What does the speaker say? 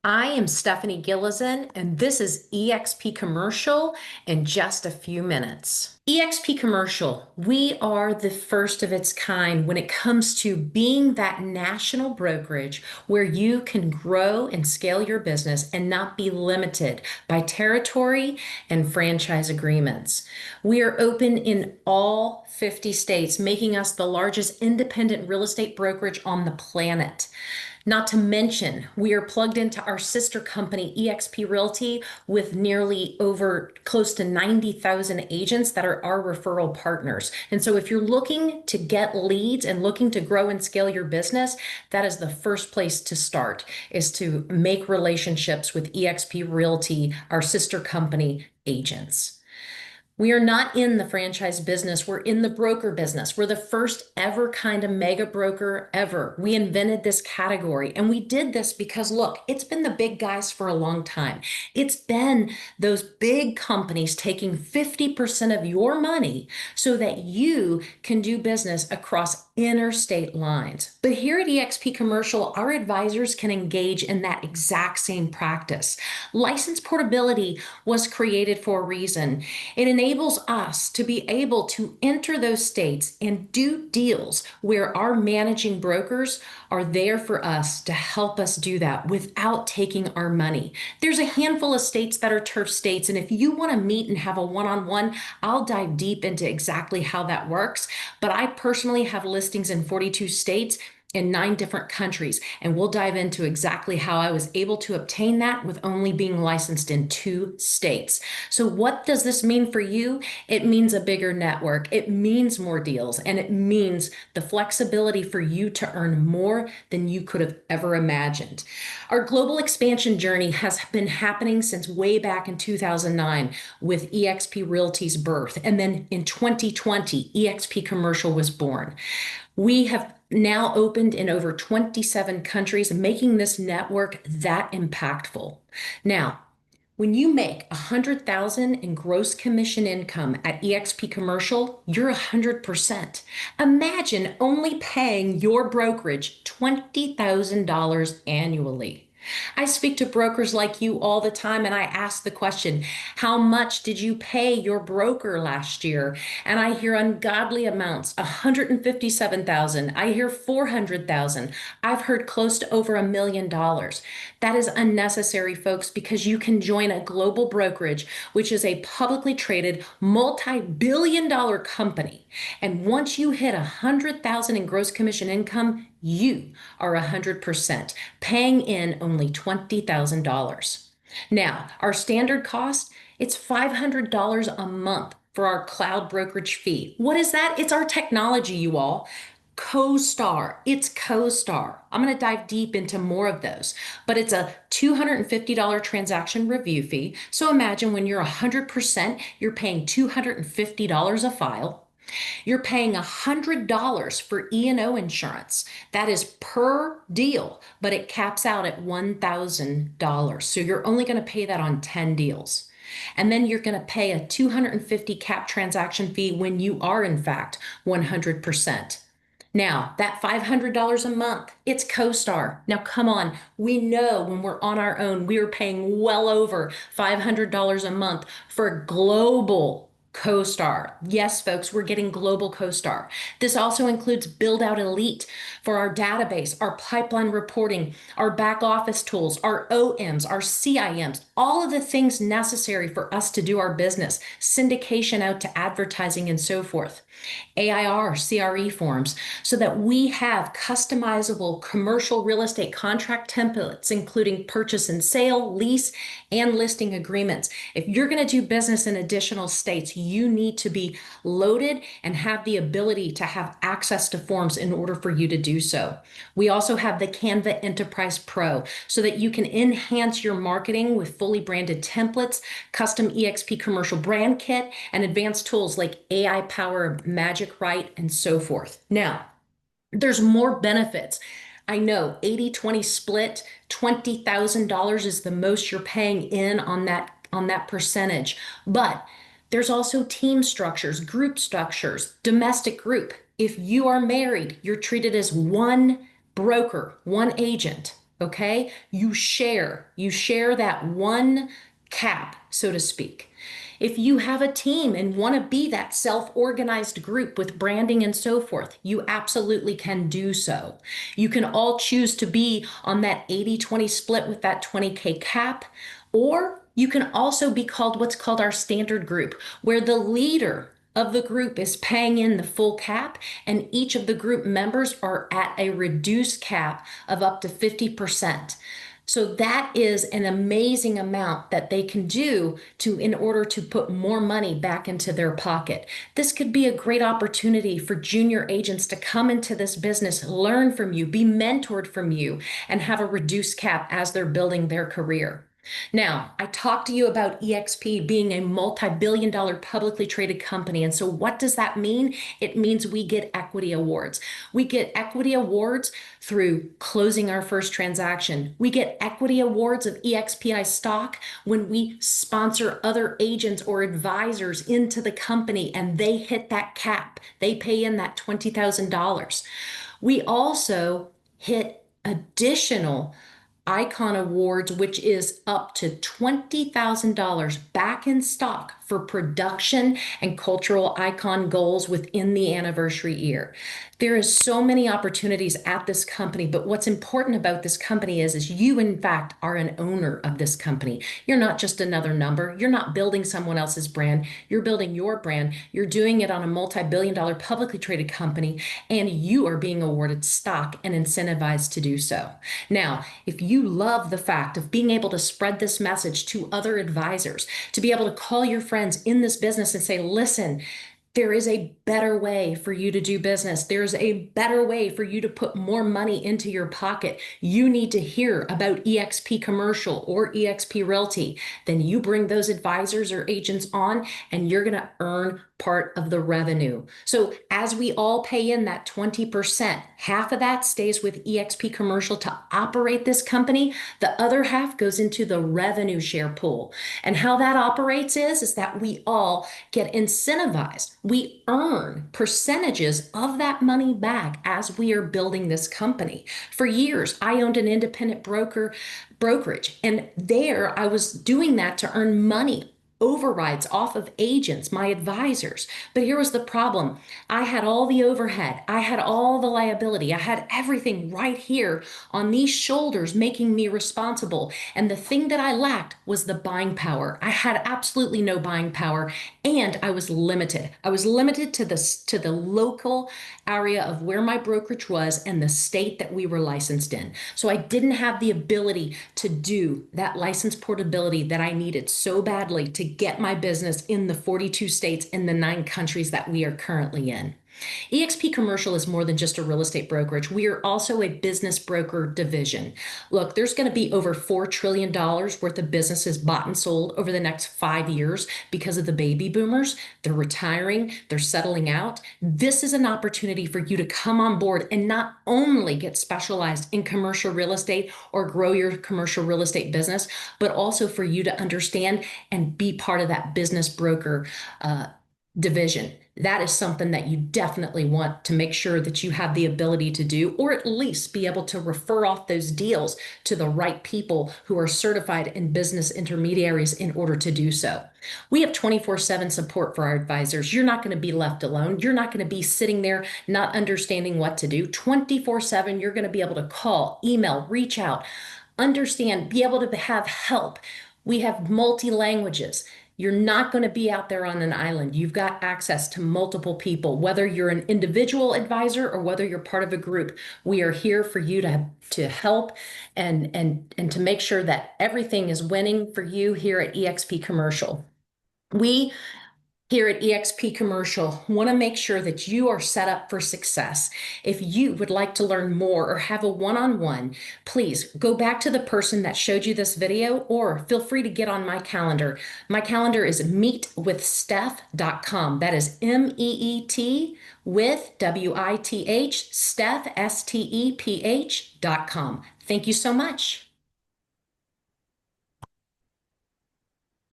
I am Stephanie Gilezan, and this is eXp Commercial in just a few minutes. eXp Commercial, we are the first of its kind when it comes to being that national brokerage where you can grow and scale your business and not be limited by territory and franchise agreements. We are open in all 50 states, making us the largest independent real estate brokerage on the planet. Not to mention, we are plugged into our sister company, eXp Realty, with nearly over close to 90,000 agents that are our referral partners. And so if you're looking to get leads and looking to grow and scale your business, that is the first place to start, is to make relationships with eXp Realty, our sister company agents. We are not in the franchise business. We're in the broker business. We're the first ever kind of mega broker ever. We invented this category, and we did this because, look, it's been the big guys for a long time. It's been those big companies taking 50% of your money so that you can do business across interstate lines. But here at eXp Commercial, our advisors can engage in that exact same practice. License portability was created for a reason. It enables us to be able to enter those states and do deals where our managing brokers are there for us to help us do that without taking our money. There's a handful of states that are turf states, and if you want to meet and have a one-on-one, I'll dive deep into exactly how that works. But I personally have listings in 42 states in 9 different countries, and we'll dive into exactly how I was able to obtain that with only being licensed in 2 states. So what does this mean for you? It means a bigger network. It means more deals, and it means the flexibility for you to earn more than you could have ever imagined. Our global expansion journey has been happening since way back in 2009 with eXp Realty's birth, and then in 2020, eXp Commercial was born. We have now opened in over 27 countries, making this network that impactful. Now, when you make $100,000 in gross commission income at eXp Commercial, you're 100%. Imagine only paying your brokerage $20,000 annually. I speak to brokers like you all the time, and I ask the question, how much did you pay your broker last year? And I hear ungodly amounts, 157,000. I hear 400,000. I've heard close to over $1 million. That is unnecessary, folks, because you can join a global brokerage, which is a publicly traded, multi-billion-dollar company. And once you hit 100,000 in gross commission income, you are 100%, paying in only $20,000. Now, our standard cost, it's $500 a month for our cloud brokerage fee. What is that? It's our technology, you all. CoStar, it's CoStar. I'm going to dive deep into more of those, but it's a $250 transaction review fee. So imagine when you're 100%, you're paying $250 a file. You're paying $100 for E&O insurance. That is per deal, but it caps out at $1,000. So you're only going to pay that on 10 deals. And then you're going to pay a $250 cap transaction fee when you are, in fact, 100%. Now, that $500 a month, it's CoStar. Now, come on. We know when we're on our own, we are paying well over $500 a month for global CoStar. Yes, folks, we're getting global CoStar. This also includes Buildout Elite for our database, our pipeline reporting, our back office tools, our OMs, our CIMs, all of the things necessary for us to do our business, syndication out to advertising and so forth. AIR, CRE forms, so that we have customizable commercial real estate contract templates, including purchase and sale, lease, and listing agreements. If you're going to do business in additional states, you need to be loaded and have the ability to have access to forms in order for you to do so. We also have the Canva Enterprise Pro so that you can enhance your marketing with fully branded templates, custom eXp Commercial brand kit, and advanced tools like AI Power, Magic Write, and so forth. Now, there's more benefits. I know 80-20 split, $20,000 is the most you're paying in on that percentage. But there's also team structures, group structures, domestic group. If you are married, you're treated as one broker, one agent. okay? You share that one cap, so to speak. If you have a team and want to be that self-organized group with branding and so forth, you absolutely can do so. You can all choose to be on that 80-20 split with that 20K cap, or you can also be called what's called our standard group, where the leader of the group is paying in the full cap, and each of the group members are at a reduced cap of up to 50%. So that is an amazing amount that they can do in order to put more money back into their pocket. This could be a great opportunity for junior agents to come into this business, learn from you, be mentored from you, and have a reduced cap as they're building their career. Now, I talked to you about eXp being a multi-billion dollar publicly traded company. And so what does that mean? It means we get equity awards. We get equity awards through closing our first transaction. We get equity awards of EXPI stock when we sponsor other agents or advisors into the company and they hit that cap. They pay in that $20,000. We also hit additional Icon Awards, which is up to $20,000 back in stock for production and cultural icon goals within the anniversary year. There is so many opportunities at this company, but what's important about this company is you, in fact, are an owner of this company. You're not just another number. You're not building someone else's brand. You're building your brand. You're doing it on a multi-billion dollar publicly traded company, and you are being awarded stock and incentivized to do so. Now, if you love the fact of being able to spread this message to other advisors, to be able to call your friends in this business and say, listen, there is a better way for you to do business. There's a better way for you to put more money into your pocket. You need to hear about eXp Commercial or eXp Realty. Then you bring those advisors or agents on and you're going to earn part of the revenue. So as we all pay in that 20%, half of that stays with eXp Commercial to operate this company. The other half goes into the revenue share pool. And how that operates is that we all get incentivized. We earn percentages of that money back as we are building this company. For years, I owned an independent brokerage, and there I was doing that to earn money, overrides off of agents, my advisors. But here was the problem. I had all the overhead. I had all the liability. I had everything right here on these shoulders making me responsible. And the thing that I lacked was the buying power. I had absolutely no buying power, and I was limited. I was limited to the local area of where my brokerage was and the state that we were licensed in. So I didn't have the ability to do that license portability that I needed so badly to get my business in the 42 states in the 9 countries that we are currently in. eXp Commercial is more than just a real estate brokerage. We are also a business broker division. Look, there's going to be over $4 trillion worth of businesses bought and sold over the next 5 years because of the baby boomers. They're retiring, they're settling out. This is an opportunity for you to come on board and not only get specialized in commercial real estate or grow your commercial real estate business, but also for you to understand and be part of that business broker division. That is something that you definitely want to make sure that you have the ability to do, or at least be able to refer off those deals to the right people who are certified in business intermediaries in order to do so. We have 24/7 support for our advisors. You're not going to be left alone. You're not going to be sitting there not understanding what to do. 24/7, you're going to be able to call, email, reach out, understand, be able to have help. We have multi-languages. You're not going to be out there on an island. You've got access to multiple people, whether you're an individual advisor or whether you're part of a group. We are here for you to help and to make sure that everything is winning for you here at eXp Commercial. We here at eXp Commercial want to make sure that you are set up for success. If you would like to learn more or have a one-on-one, please go back to the person that showed you this video, or feel free to get on my calendar. My calendar is meetwithsteph.com. That is MEET with WITH, Steph, STEPH.com. Thank you so much.